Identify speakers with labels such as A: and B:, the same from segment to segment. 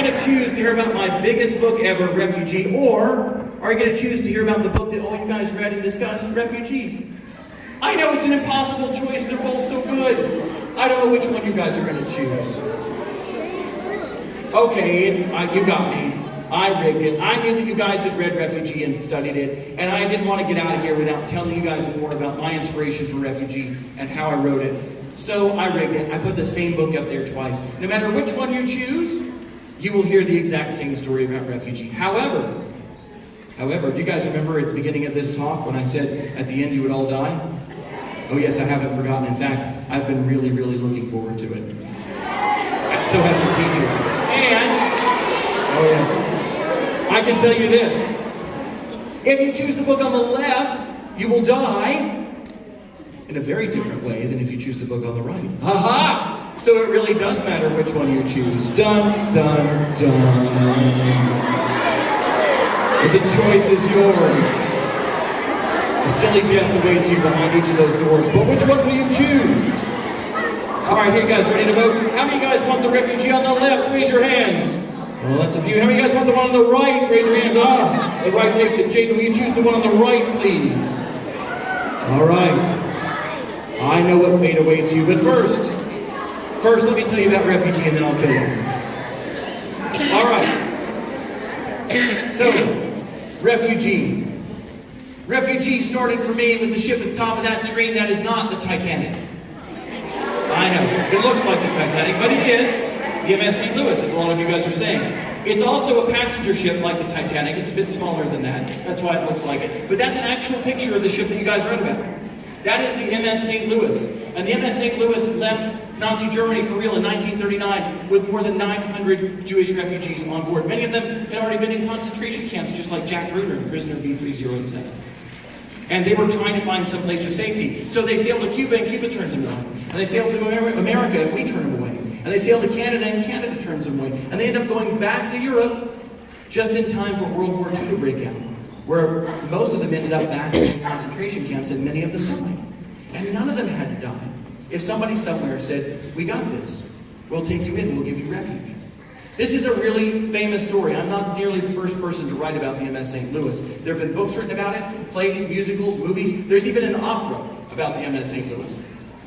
A: you going to choose to hear about my biggest book ever, Refugee, or are you going to choose to hear about the book that all you guys read and discussed, Refugee? I know it's an impossible choice. They're both so good. I don't know which one you guys are going to choose. Okay, you got me. I rigged it. I knew that you guys had read Refugee and studied it, and I didn't want to get out of here without telling you guys more about my inspiration for Refugee and how I wrote it. So I rigged it. I put the same book up there twice. No matter which one you choose, you will hear the exact same story about Refugee. However, do you guys remember at the beginning of this talk when I said at the end you would all die? Oh yes, I haven't forgotten. In fact, I've been really, really looking forward to it. So have the teacher. And, oh yes, I can tell you this. If you choose the book on the left, you will die in a very different way than if you choose the book on the right. Ha-ha! So it really does matter which one you choose. Dun, dun, dun. But the choice is yours. A silly death awaits you behind each of those doors. But which one will you choose? All right, here you guys ready to vote? How many of you guys want the Refugee on the left? Raise your hands. Well, that's a few. How many of you guys want the one on the right? Raise your hands. Ah, the right takes it. Jaden, will you choose the one on the right, please? All right. I know what fate awaits you, but first, let me tell you about Refugee and then I'll kill you. All right. So, Refugee. Refugee started for me with the ship at the top of that screen. That is not the Titanic. I know, it looks like the Titanic, but it is the MS St. Louis, as a lot of you guys are saying. It's also a passenger ship like the Titanic. It's a bit smaller than that. That's why it looks like it. But that's an actual picture of the ship that you guys read about. That is the MS St. Louis. And the MS St. Louis left Nazi Germany for real in 1939 with more than 900 Jewish refugees on board. Many of them had already been in concentration camps, just like Jack Bruder and prisoner B3087. And they were trying to find some place of safety. So they sailed to Cuba, and Cuba turns them away. And they sailed to America, and we turn them away. And they sailed to Canada, and Canada turns them away. And they end up going back to Europe just in time for World War II to break out, where most of them ended up back in concentration camps, and many of them died. And none of them had to die. If somebody somewhere said, we got this, we'll take you in, we'll give you refuge. This is a really famous story. I'm not nearly the first person to write about the MS St. Louis. There have been books written about it, plays, musicals, movies. There's even an opera about the MS St. Louis.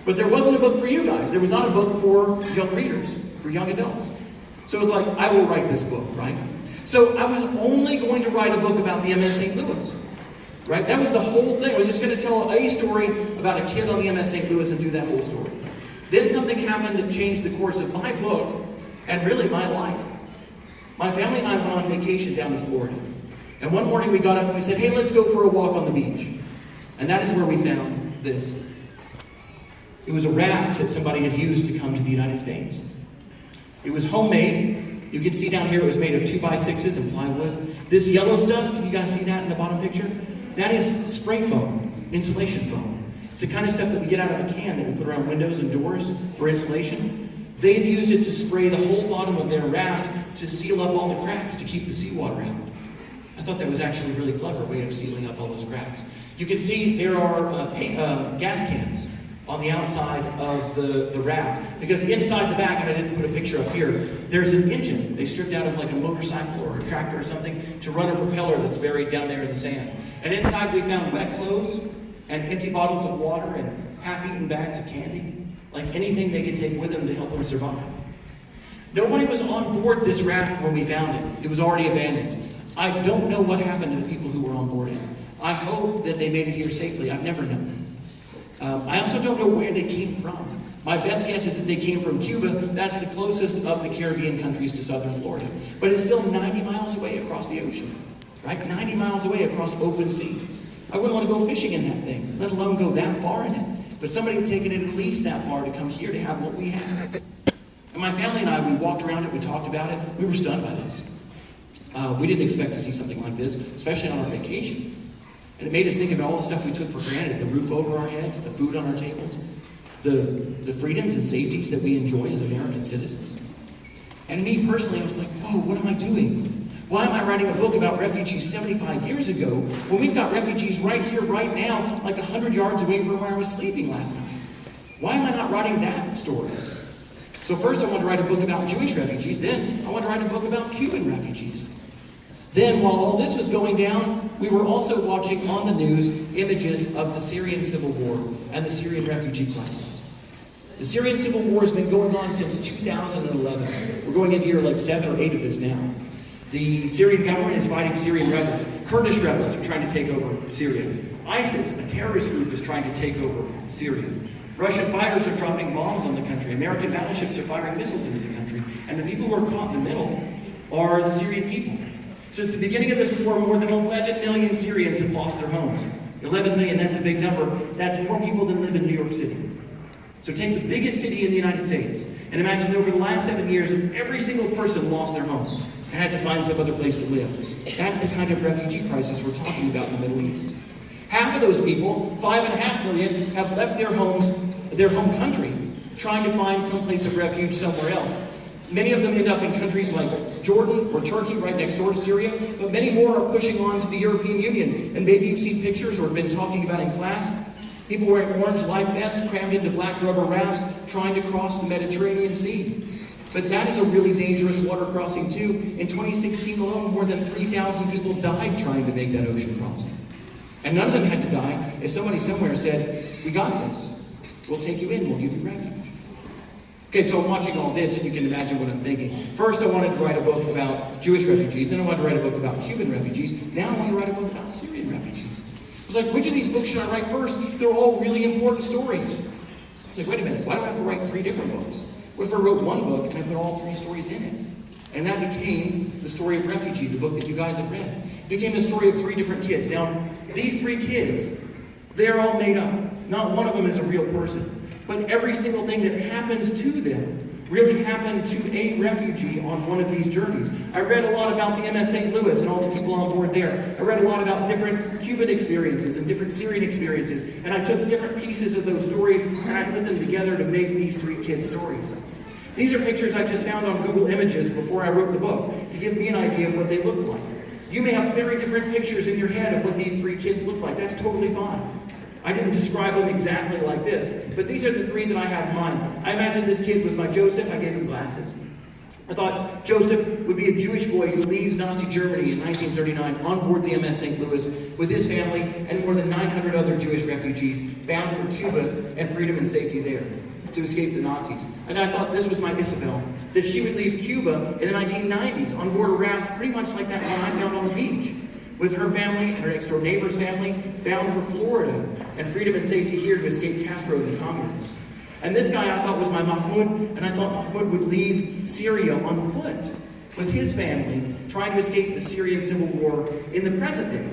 A: But there wasn't a book for you guys. There was not a book for young readers, for young adults. So it was like, I will write this book, right? So I was only going to write a book about the MS St. Louis, right? That was the whole thing. I was just going to tell a story about a kid on the MS St. Louis and do that whole story. Then something happened that changed the course of my book and really my life. My family and I went on vacation down to Florida. And one morning we got up and we said, hey, let's go for a walk on the beach. And that is where we found this. It was a raft that somebody had used to come to the United States. It was homemade. You can see down here it was made of 2x6s and plywood. This yellow stuff, can you guys see that in the bottom picture? That is spray foam, insulation foam. It's the kind of stuff that we get out of a can that we put around windows and doors for insulation. They had used it to spray the whole bottom of their raft to seal up all the cracks to keep the seawater out. I thought that was actually a really clever way of sealing up all those cracks. You can see there are gas cans on the outside of the raft, because inside the back, and I didn't put a picture up here, there's an engine they stripped out of like a motorcycle or a tractor or something to run a propeller that's buried down there in the sand. And inside we found wet clothes and empty bottles of water and half-eaten bags of candy. Like anything they could take with them to help them survive. Nobody was on board this raft when we found it. It was already abandoned. I don't know what happened to the people who were on board it. I hope that they made it here safely. I've never known. I also don't know where they came from. My best guess is that they came from Cuba. That's the closest of the Caribbean countries to southern Florida. But it's still 90 miles away across the ocean, right? 90 miles away across open sea. I wouldn't want to go fishing in that thing, let alone go that far in it. But somebody had taken it at least that far to come here to have what we had. And my family and I, we walked around it, we talked about it, we were stunned by this. We didn't expect to see something like this, especially on our vacation. And it made us think about all the stuff we took for granted, the roof over our heads, the food on our tables, the freedoms and safeties that we enjoy as American citizens. And me personally, I was like, whoa, what am I doing? Why am I writing a book about refugees 75 years ago when we've got refugees right here, right now, like 100 yards away from where I was sleeping last night? Why am I not writing that story? So first I wanted to write a book about Jewish refugees, then I wanted to write a book about Cuban refugees. Then while all this was going down, we were also watching on the news images of the Syrian civil war and the Syrian refugee crisis. The Syrian civil war has been going on since 2011. We're going into year like 7 or 8 of this now. The Syrian government is fighting Syrian rebels. Kurdish rebels are trying to take over Syria. ISIS, a terrorist group, is trying to take over Syria. Russian fighters are dropping bombs on the country. American battleships are firing missiles into the country. And the people who are caught in the middle are the Syrian people. Since the beginning of this war, more than 11 million Syrians have lost their homes. 11 million, that's a big number. That's more people than live in New York City. So take the biggest city in the United States, and imagine over the last 7 years, every single person lost their home and had to find some other place to live. That's the kind of refugee crisis we're talking about in the Middle East. Half of those people, 5.5 million, have left their homes, their home country, trying to find some place of refuge somewhere else. Many of them end up in countries like Jordan or Turkey, right next door to Syria, but many more are pushing on to the European Union. And maybe you've seen pictures or been talking about in class, people wearing orange life vests, crammed into black rubber rafts, trying to cross the Mediterranean Sea. But that is a really dangerous water crossing too. In 2016 alone, more than 3,000 people died trying to make that ocean crossing. And none of them had to die if somebody somewhere said, "We got this. We'll take you in, we'll give you refuge." Okay, so I'm watching all this, and you can imagine what I'm thinking. First, I wanted to write a book about Jewish refugees. Then I wanted to write a book about Cuban refugees. Now I want to write a book about Syrian refugees. I was like, which of these books should I write first? They're all really important stories. I was like, wait a minute, why do I have to write 3 different books? What if I wrote one book and I put all 3 stories in it? And that became the story of Refugee, the book that you guys have read. It became the story of 3 different kids. Now, these 3 kids, they're all made up. Not one of them is a real person. But every single thing that happens to them really happened to a refugee on one of these journeys. I read a lot about the MS St. Louis and all the people on board there. I read a lot about different Cuban experiences and different Syrian experiences. And I took different pieces of those stories and I put them together to make these 3 kids' stories. These are pictures I just found on Google Images before I wrote the book to give me an idea of what they looked like. You may have very different pictures in your head of what these 3 kids look like. That's totally fine. I didn't describe them exactly like this, but these are the 3 that I had in mind. I imagined this kid was my Joseph. I gave him glasses. I thought Joseph would be a Jewish boy who leaves Nazi Germany in 1939 on board the MS St. Louis with his family and more than 900 other Jewish refugees bound for Cuba and freedom and safety there to escape the Nazis. And I thought this was my Isabel, that she would leave Cuba in the 1990s on board a raft pretty much like that one I found on the beach, with her family and her next-door neighbor's family bound for Florida and freedom and safety here to escape Castro and the communists. And this guy I thought was my Mahmoud, and I thought Mahmoud would leave Syria on foot with his family, trying to escape the Syrian civil war in the present day,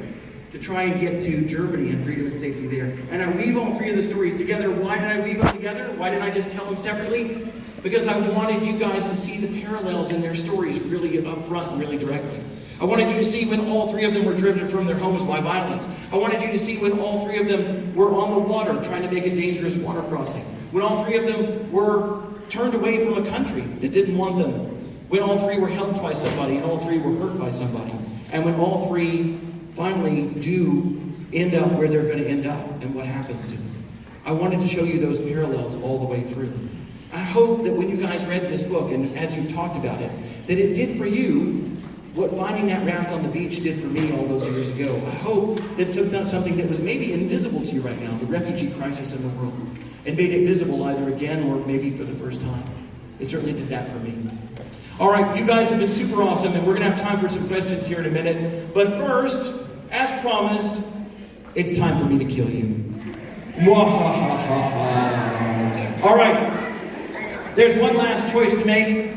A: to try and get to Germany and freedom and safety there. And I weave all 3 of the stories together. Why did I weave them together? Why didn't I just tell them separately? Because I wanted you guys to see the parallels in their stories really up front and really directly. I wanted you to see when all 3 of them were driven from their homes by violence. I wanted you to see when all 3 of them were on the water trying to make a dangerous water crossing. When all 3 of them were turned away from a country that didn't want them. When all 3 were helped by somebody and all 3 were hurt by somebody. And when all 3 finally do end up where they're going to end up and what happens to them. I wanted to show you those parallels all the way through. I hope that when you guys read this book and as you've talked about it, that it did for you what finding that raft on the beach did for me all those years ago. I hope that it took something that was maybe invisible to you right now, the refugee crisis in the world, and made it visible either again or maybe for the first time. It certainly did that for me. All right, you guys have been super awesome, and we're going to have time for some questions here in a minute. But first, as promised, it's time for me to kill you. All right, there's one last choice to make.